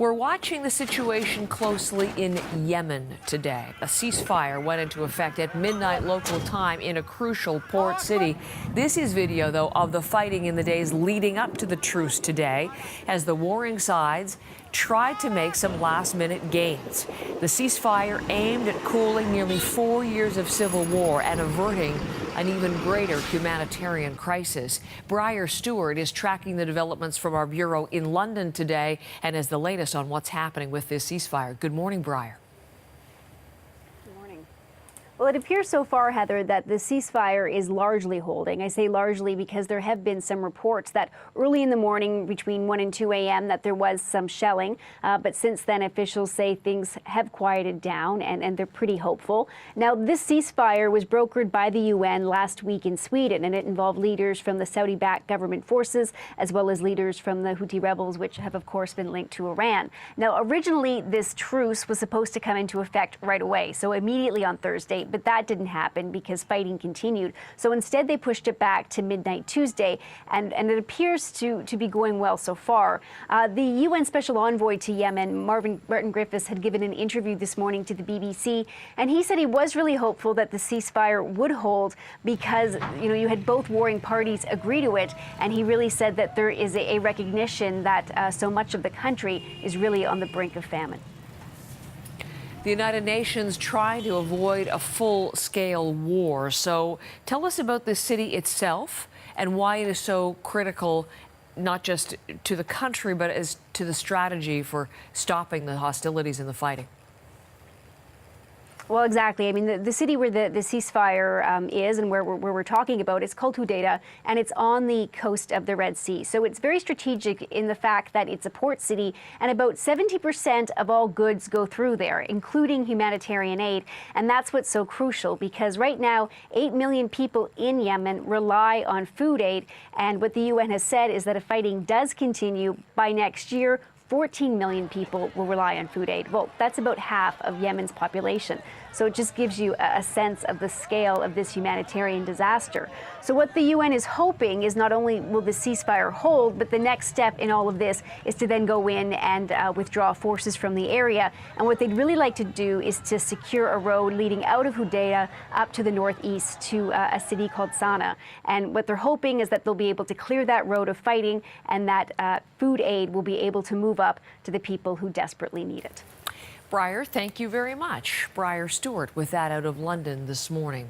We're watching the situation closely in Yemen today. A ceasefire went into effect at midnight local time in a crucial port city. This is video, though, of the fighting in the days leading up to the truce today as the warring sides tried to make some last-minute gains. The ceasefire aimed at cooling nearly 4 years of civil war and averting an even greater humanitarian crisis. Briar Stewart is tracking the developments from our bureau in London today and has the latest on what's happening with this ceasefire. Good morning, Briar. Well, it appears so far, Heather, that the ceasefire is largely holding. I say largely because there have been some reports that early in the morning between 1 and 2 a.m. that there was some shelling. But since then, officials say things have quieted down and they're pretty hopeful. Now, this ceasefire was brokered by the UN last week in Sweden, and it involved leaders from the Saudi-backed government forces as well as leaders from the Houthi rebels, which have, of course, been linked to Iran. Now, originally, this truce was supposed to come into effect right away, so immediately on Thursday. But that didn't happen because fighting continued. So instead, they pushed it back to midnight Tuesday, and it appears to be going well so far. The UN Special Envoy to Yemen, Martin Griffiths, had given an interview this morning to the BBC, and he said he was really hopeful that the ceasefire would hold because, you had both warring parties agree to it, and he really said that there is a recognition that so much of the country is really on the brink of famine. The United Nations trying to avoid a full-scale war. So tell us about the city itself and why it is so critical, not just to the country, but as to the strategy for stopping the hostilities and the fighting. Well, exactly. I mean, the city where the ceasefire is and where we're talking about, it's called Hodeida, and it's on the coast of the Red Sea. So it's very strategic in the fact that it's a port city, and about 70% of all goods go through there, including humanitarian aid. And that's what's so crucial, because right now, 8 million people in Yemen rely on food aid. And what the UN has said is that if fighting does continue, by next year, 14 million people will rely on food aid. Well, that's about half of Yemen's population. So it just gives you a sense of the scale of this humanitarian disaster. So what the UN is hoping is not only will the ceasefire hold, but the next step in all of this is to then go in and withdraw forces from the area. And what they'd really like to do is to secure a road leading out of Hodeida up to the northeast to a city called Sana'a. And what they're hoping is that they'll be able to clear that road of fighting and that food aid will be able to move up to the people who desperately need it. Briar, thank you very much. Briar Stewart with that out of London this morning.